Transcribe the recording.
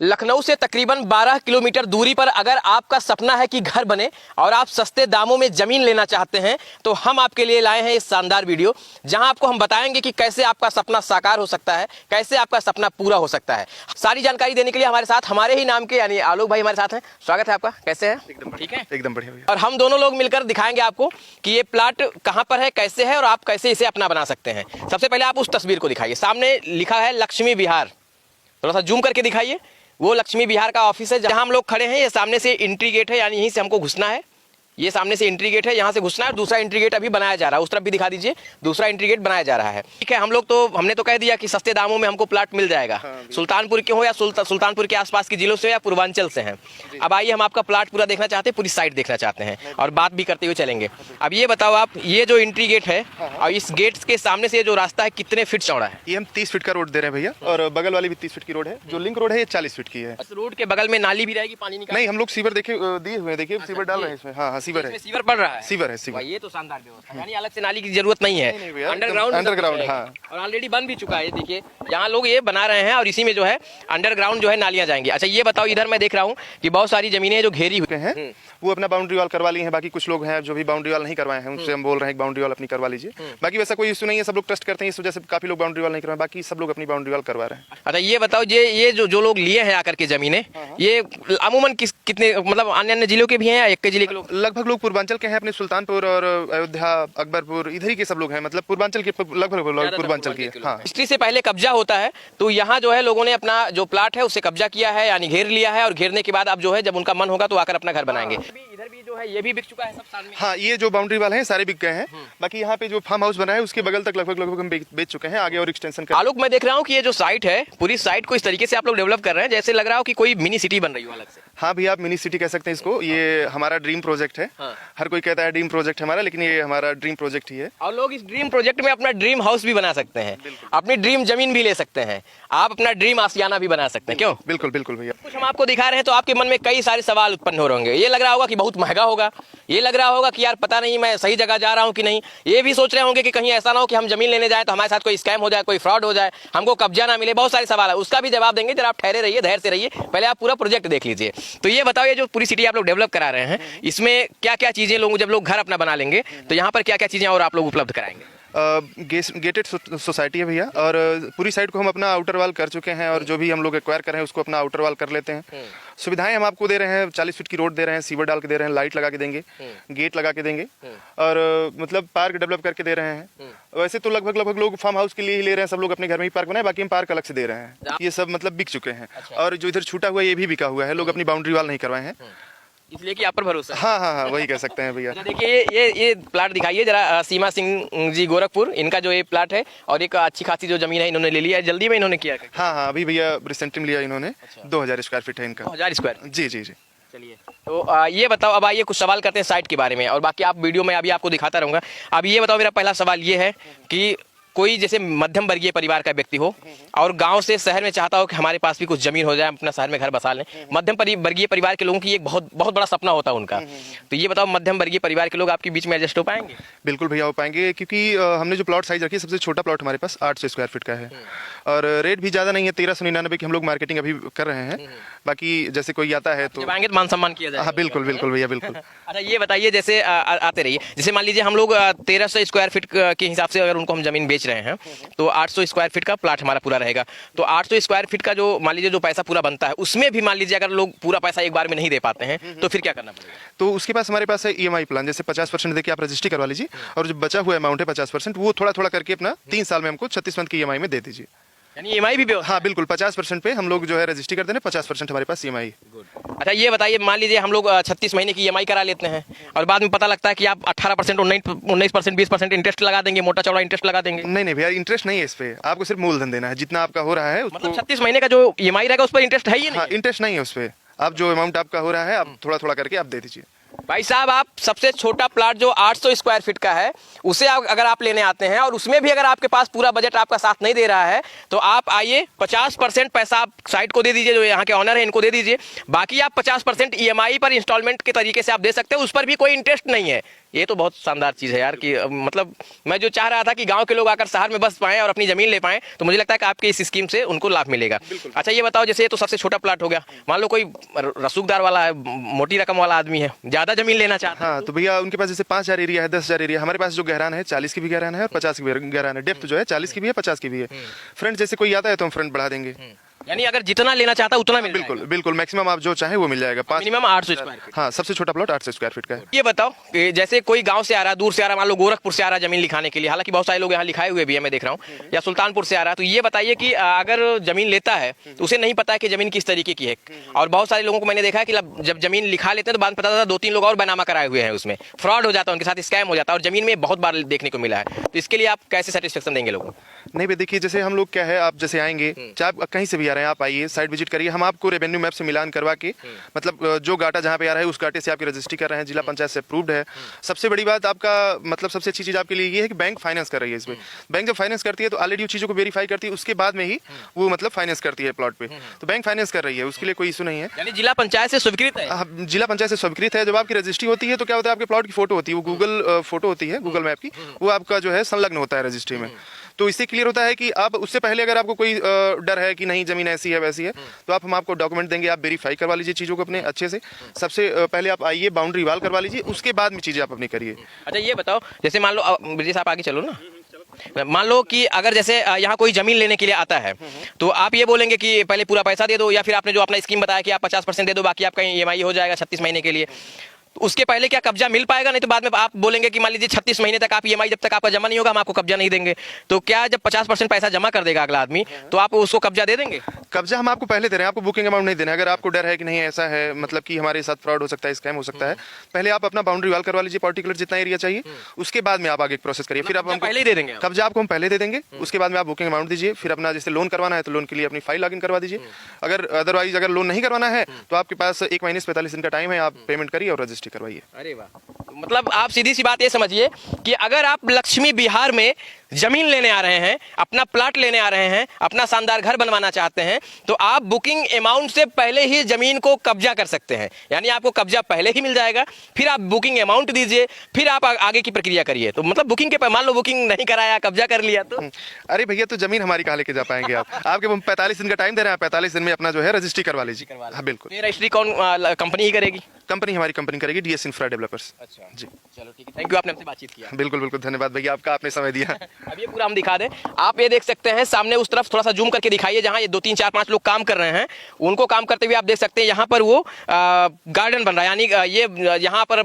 लखनऊ से तकरीबन 12 किलोमीटर दूरी पर अगर आपका सपना है कि घर बने और आप सस्ते दामों में ज़मीन लेना चाहते हैं तो हम आपके लिए लाए हैं इस शानदार वीडियो, जहां आपको हम बताएंगे कि कैसे आपका सपना साकार हो सकता है, कैसे आपका सपना पूरा हो सकता है। सारी जानकारी देने के लिए हमारे साथ हमारे ही नाम के यानी आलोक भाई हमारे साथ हैं। स्वागत है आपका, कैसे हैं? एकदम ठीक है, एकदम बढ़िया भैया। और हम दोनों लोग मिलकर दिखाएंगे आपको कि ये प्लाट कहाँ पर है, कैसे है और आप कैसे इसे अपना बना सकते हैं। सबसे पहले आप उस तस्वीर को दिखाइए, सामने लिखा है लक्ष्मी विहार, थोड़ा सा जूम करके दिखाइए। वो लक्ष्मी विहार का ऑफिस है जहां हम लोग खड़े हैं। ये सामने से एंट्री गेट है, यानी यहीं से हमको घुसना है। ये सामने से एंट्री गेट है, यहाँ से घुसना है। दूसरा एंट्री गेट अभी बनाया जा रहा है, उस तरफ भी दिखा दीजिए, दूसरा एंट्री गेट बनाया जा रहा है। ठीक है, हमने तो कह दिया कि सस्ते दामों में हमको प्लाट मिल जाएगा। सुल्तानपुर के हो या सुल्तानपुर के आसपास के जिलों से या पूर्वांचल से हैं। अब आइए, हम आपका प्लाट पूरा देखना चाहते हैं, पूरी साइड देखना चाहते हैं और बात भी करते हुए चलेंगे। अब ये बताओ आप, ये जो एंट्री गेट है और इस गेट के सामने से जो रास्ता है कितने फीट चौड़ा है? ये हम 30 फीट का रोड दे रहे हैं भैया, और बगल वाली भी 30 फीट की रोड है। जो लिंक रोड है ये 40 फीट की है। रोड के बगल में नाली भी रहेगी, पानी निकाल? नहीं, हम लोग सीवर देखे दिए हुए हैं, देखिए सीवर डाल रहे हैं इसमें। हाँ, सीवर है, सीवर पड़ रहा है। सीवर है, सीवर। ये तो शानदार व्यवस्था है, यानी अलग से नाली की जरूरत नहीं है। अंडरग्राउंड। हाँ, और ऑलरेडी बन भी चुका है। देखिए यहाँ लोग ये बना रहे हैं और इसी में जो है अंडरग्राउंड जो है नालियां जाएंगी। अच्छा, ये बताओ, इधर मैं देख रहा हूँ कि बहुत सारी जमीनें जो घेरी हुई हैं वो अपना बाउंड्री वॉल करवा ली है। बाकी कुछ लोग हैं जो भी बाउंड्री वॉल नहीं करवाए हैं, उनसे हम बोल रहे हैं कि बाउंड्री वॉल अपनी करवा लीजिए। बाकी वैसा कोई इशू नहीं है, सब लोग ट्रस्ट करते हैं, इस वजह से काफी लोग बाउंड्री वॉल नहीं करवाए, बाकी सब लोग अपनी बाउंड्री वॉल करवा रहे हैं। अच्छा, ये बताओ, ये जो लोग लिए हैं आकर के जमीनें, ये अमूमन कितने, मतलब अन्य अन्य जिलों के भी हैं या एक के जिले के लोग? लगभग लोग पूर्वांचल के हैं, अपने सुल्तानपुर और अयोध्या, अकबरपुर, इधर ही के सब लोग हैं। मतलब पूर्वांचल के लगभग लोग पूर्वांचल के। हाँ, हिस्ट्री से पहले कब्जा होता है तो यहाँ जो है लोगों ने अपना जो प्लाट है उससे कब्जा किया है, यानी घेर लिया है, और घेरने के बाद अब जो है जब उनका मन होगा तो आकर अपना घर बनाएंगे। इधर भी जो है ये भी बिक चुका है सब साल में। हाँ, ये जो बाउंड्री वाले हैं सारे बिक गए हैं। बाकी यहाँ पे जो फार्म हाउस बना है उसके बगल तक लगभग हम बेच चुके हैं, आगे और एक्सटेंशन कर। आलोक, मैं देख रहा हूँ कि ये जो साइट है, पूरी साइट को इस तरीके से आप लोग डेवलप कर रहे हैं जैसे लग रहा हो कि कोई मिनी सिटी बन रही हो अलग से। हाँ भैया, आप मिनी सिटी कह सकते हैं इसको। ये हमारा ड्रीम प्रोजेक्ट है। हर कोई कहता है ड्रीम प्रोजेक्ट है हमारा, लेकिन ये हमारा ड्रीम प्रोजेक्ट ही है। और लोग इस ड्रीम प्रोजेक्ट में अपना ड्रीम हाउस भी बना सकते हैं, अपनी ड्रीम जमीन भी ले सकते हैं, आप अपना ड्रीम आशियाना भी बना सकते हैं। क्यों? बिल्कुल बिल्कुल भैया। कुछ हम आपको दिखा रहे हैं तो आपके मन में कई सारे सवाल उत्पन्न हो रहे होंगे। ये लग रहा होगा कि बहुत महंगा होगा, ये लग रहा होगा कि यार पता नहीं मैं सही जगह जा रहा हूँ कि नहीं। ये भी सोच रहे होंगे कि कहीं ऐसा ना हो कि हम जमीन लेने जाए तो हमारे साथ कोई स्कैम हो जाए, कोई फ्रॉड हो जाए, हमको कब्जा ना मिले। बहुत सारे सवाल है, उसका भी जवाब देंगे। जरा आप ठहरे रहिए, धैर्य से रहिए, पहले आप पूरा प्रोजेक्ट देख लीजिए। तो ये बताओ, ये जो पूरी सिटी आप लोग डेवलप करा रहे हैं, इसमें क्या क्या चीजें लोग जब लोग घर अपना बना लेंगे तो यहाँ पर क्या क्या चीजें और आप लोग उपलब्ध कराएंगे? गेटेड सोसाइटी है भैया, और पूरी साइड को हम अपना आउटर वॉल कर चुके हैं, और जो भी हम लोग एक्वायर कर रहे हैं उसको अपना आउटर वॉल कर लेते हैं। सुविधाएं हम आपको दे रहे हैं, 40 फीट की रोड दे रहे हैं, सीवर डाल के दे रहे हैं, लाइट लगा के देंगे, गेट लगा के देंगे, और मतलब पार्क डेवलप करके दे रहे हैं। वैसे तो लगभग लोग फार्म हाउस के लिए ही ले रहे हैं, सब लोग अपने घर में ही पार्क बनाए, बाकी हम पार्क अलग से दे रहे हैं। ये सब मतलब बिक चुके हैं। और जो इधर छूटा हुआ है ये भी बिका हुआ है, लोग अपनी बाउंड्री वॉल नहीं करवाए हैं, इसलिए कि आप पर भरोसा है। हाँ, वही कह सकते हैं भैया। देखिए, ये प्लाट दिखाइए जरा, सीमा सिंह जी गोरखपुर, इनका जो ये प्लाट है और एक अच्छी खासी जो जमीन है इन्होंने ले लिया है, जल्दी में इन्होंने किया। हाँ, अभी भैया रिसेंटली लिया इन्होंने। 2000 स्क्वायर फीट है इनका। 2000 स्क्वायर? जी। चलिए, तो ये बताओ, अब आइए कुछ सवाल करते हैं साइट के बारे में, और बाकी आप वीडियो में अभी आपको दिखाता रहूंगा। अब ये बताओ, मेरा पहला सवाल ये है कि कोई जैसे मध्यम वर्गीय परिवार का व्यक्ति हो और गांव से शहर में चाहता हो कि हमारे पास भी कुछ जमीन हो जाए, अपना शहर में घर बसा लें। मध्यम वर्गीय परिवार के लोगों की एक बहुत बड़ा सपना होता है उनका। तो ये बताओ, मध्यम वर्गीय परिवार के लोग आपके बीच में एडजस्ट हो पाएंगे? बिल्कुल भैया, हो पाएंगे, क्योंकि हमने जो प्लॉट साइज रखी है, सबसे छोटा प्लॉट हमारे पास 800 स्क्वायर फीट का है, और रेट भी ज़्यादा नहीं है, 1399 की हम लोग मार्केटिंग अभी कर रहे हैं। बाकी जैसे कोई आता है तो आएंगे तो मान सम्मान किया जाए। हाँ, बिल्कुल भैया, बिल्कुल। अच्छा, ये बताइए, जैसे आते रहिए, जैसे मान लीजिए हम लोग 1300 स्क्वायर फीट के हिसाब से अगर उनको हम जमीन बेच रहे हैं तो 800 स्क्वायर फीट का प्लाट हमारा पूरा रहेगा। तो 800 स्क्वायर फीट का जो मान लीजिए जो पैसा पूरा बनता है, उसमें भी मान लीजिए अगर लोग पूरा पैसा एक बार में नहीं दे पाते हैं तो फिर क्या करना पड़ेगा? तो उसके पास हमारे पास है EMI प्लान, जैसे 50% देके आप रजिस्ट्री करवा लीजिए, और जो बचा हुआ अमाउंट है 50%, वो थोड़ा थोड़ा करके अपना 3 साल में हमको 36 मंथ की EMI में दे दीजिए। यानी EMI भी? हाँ, बिल्कुल, 50% पे हम लोग जो है रजिस्ट्री करते हैं, 50% हमारे पास EMI। अच्छा, ये बताइए, मान लीजिए हम लोग 36 महीने की EMI करा लेते हैं और बाद में पता लगता है कि आप 18%, 19%, 20% इंटरेस्ट लगा देंगे, मोटा चौड़ा इंटरेस्ट लगा देंगे। नहीं भैया, इंटरेस्ट नहीं है इस पे, आपको सिर्फ मूलधन देना है, जितना आपका हो रहा है। मतलब 36 महीने का जो EMI रहेगा उस पर इंटरेस्ट है ही नहीं? हाँ, इंटरेस्ट नहीं है उस पर, आप जो अमाउंट आपका हो रहा है आप थोड़ा थोड़ा करके आप दे दीजिए। भाई साहब, आप सबसे छोटा प्लाट जो 800 स्क्वायर फीट का है उसे अगर आप लेने आते हैं और उसमें भी अगर आपके पास पूरा बजट आपका साथ नहीं दे रहा है तो आप आइए, 50% पैसा आप साइट को दे दीजिए, जो यहाँ के ऑनर है इनको दे दीजिए, बाकी आप 50% EMI पर इंस्टॉलमेंट के तरीके से आप दे सकते हैं, उस पर भी कोई इंटरेस्ट नहीं है। ये तो बहुत शानदार चीज़ है यार कि मतलब मैं जो चाह रहा था कि गांव के लोग आकर शहर में बस पाएं और अपनी ज़मीन ले पाएं, तो मुझे लगता है कि आपके इस स्कीम से उनको लाभ मिलेगा। अच्छा ये बताओ, जैसे ये तो सबसे छोटा प्लाट हो गया, मान लो कोई रसूखदार वाला है, मोटी रकम वाला आदमी है, ज़्यादा ज़मीन लेना चाहता है, हाँ तो भैया उनके पास जैसे 5,000 एरिया है, 10,000 एरिया, हमारे पास जो गहरान है 40 की भी गहरान है और 50 की भी गहरान है। डेप्थ जो है 40 की भी है, 50 की भी है। फ्रंट जैसे कोई आता है तो हम फ्रंट बढ़ा देंगे। यानी अगर जितना लेना चाहता है उतना मिल बिल्कुल बिल्कुल, मैक्सिमम आप जो चाहे वो मिल जाएगा। Minimum 800 square feet. हाँ, सबसे छोटा प्लॉट 800 स्क्वायर फीट का है। ये बताओ कि जैसे कोई गांव से आ रहा है, दूर से आ रहा है, मान लो गोरखपुर से आ रहा है जमीन लिखाने के लिए, हालांकि बहुत सारे लोग यहाँ लिखाए हुए भी है मैं देख रहा हूँ, या सुल्तानपुर से आ रहा है, तो ये बताइए कि अगर जमीन लेता है तो उसे नहीं पता है कि जमीन किस तरीके की है, और बहुत सारे लोगों को मैंने देखा है कि जब जमीन लिखा लेते हैं तो बाद में पता चलता है 2-3 लोग और बैनामा कराए हुए हैं, उसमें फ्रॉड हो जाता है, उनके साथ स्कैम हो जाता है, और जमीन में बहुत बार देखने को मिला है। तो इसके लिए आप कैसे सेटिस्फेक्शन देंगे लोगों को? नहीं भाई देखिए, जैसे हम लोग क्या है, आप जैसे आएंगे, चाहे आप कहीं से भी आ रहे हैं, आप आइए, साइट विजिट करिए, हम आपको रेवेन्यू मैप से मिलान करवा के, मतलब जो गाटा जहाँ पे आ रहा है उस गाटे से आपकी रजिस्ट्री कर रहे हैं, जिला पंचायत से अप्रूव्ड है। सबसे बड़ी बात आपका मतलब सबसे अच्छी चीज़ आपके लिए ये है कि बैंक फाइनेंस कर रही है इसमें। बैंक जब फाइनेंस करती है तो ऑलरेडी चीज़ों को वेरीफाई करती है, उसके बाद में ही वो मतलब फाइनेंस करती है प्लॉट पे, तो बैंक फाइनेंस कर रही है, उसके लिए कोई इशू नहीं है। यानी जिला पंचायत से स्वीकृत है? जिला पंचायत से स्वीकृत है। जब आपकी रजिस्ट्री होती है तो क्या होता है, आपके प्लॉट की फोटो होती है, वो गूगल फोटो होती है, गूगल मैप की, वो आपका जो है संलग्न होता है रजिस्ट्री में। तो इससे क्लियर होता है कि आप उससे पहले अगर आपको कोई डर है कि नहीं जमीन ऐसी है वैसी है, तो हम आपको डॉक्यूमेंट देंगे, आप वेरीफाई करवा लीजिए चीज़ों को अपने अच्छे से। सबसे पहले आप आइए, बाउंड्री वाल करवा लीजिए, उसके बाद में चीज़ें आप अपनी करिए। अच्छा ये बताओ, जैसे मान लो ब्रिजेश आप आगे चलो ना, मान लो कि अगर जैसे यहाँ कोई जमीन लेने के लिए आता है, तो आप ये बोलेंगे कि पहले पूरा पैसा दे दो, या फिर आपने जो अपना स्कीम बताया कि आप 50% दे दो, बाकी आपका EMI हो जाएगा 36 महीने के लिए, तो उसके पहले क्या कब्जा मिल पाएगा? नहीं तो बाद में आप बोलेंगे कि मान लीजिए 36 महीने तक आप EMI जब तक आपका जमा नहीं होगा हम आपको कब्जा नहीं देंगे, तो क्या जब 50% पैसा जमा कर देगा अगला आदमी तो आप उसको कब्जा दे देंगे? कब्जा हम आपको पहले दे रहे हैं, आपको बुकिंग अमाउंट नहीं देना है। अगर आपको डर है कि नहीं ऐसा है, मतलब कि हमारे साथ फ्रॉड हो सकता है, स्कैम हो सकता है, पहले आप अपना बाउंड्री वाल करवा लीजिए, पर्टिकुलर जितना एरिया चाहिए, उसके बाद में आप आगे प्रोसेस करिए। फिर आप हमको पहले ही दे देंगे? कब्जा आपको हम पहले दे देंगे, उसके बाद में आप बुकिंग अमाउंट दीजिए। फिर अपना जैसे लोन करवाना है तो लोन के लिए अपनी फाइल लॉगिन करवा दीजिए। अगर अदरवाइज अगर लोन नहीं करवाना है तो आपके पास 1 महीने से 45 दिन का टाइम है, आप पेमेंट करिए और रजिस्ट्री करवाइए। अरे वाह, मतलब आप सीधी सी बात ये समझिए कि अगर आप लक्ष्मी विहार में जमीन लेने आ रहे हैं, अपना प्लाट लेने आ रहे हैं, अपना शानदार घर बनवाना चाहते हैं, तो आप बुकिंग अमाउंट से पहले ही जमीन को कब्जा कर सकते हैं। यानी आपको कब्जा पहले ही मिल जाएगा, फिर आप बुकिंग अमाउंट दीजिए, फिर आप आगे की प्रक्रिया करिए। तो मतलब बुकिंग के मान लो बुकिंग नहीं कराया, कब्जा कर लिया तो अरे भैया, तो जमीन हमारी कहाँ लेके जा पाएंगे आप? आपके 45 दिन का टाइम दे रहे हैं, 45 दिन में अपना जो है रजिस्ट्री करवा लीजिए। हाँ बिल्कुल। रजिस्ट्री कौन कंपनी ही करेगी? कंपनी हमारी कंपनी करेगी, DS इंफ्रा डेवलपर्स। अच्छा जी चलो ठीक है, थैंक यू, आपने हमसे बातचीत किया। बिल्कुल बिल्कुल, धन्यवाद भैया आपका, आपने समय दिया। अब ये पूरा हम दिखा दें, आप ये देख सकते हैं सामने उस तरफ, थोड़ा सा जूम करके दिखाइए, जहाँ ये 2 3 4 5 लोग काम कर रहे हैं, उनको काम करते हुए आप देख सकते हैं। यहाँ पर वो गार्डन बन रहा है, यानी ये यहाँ पर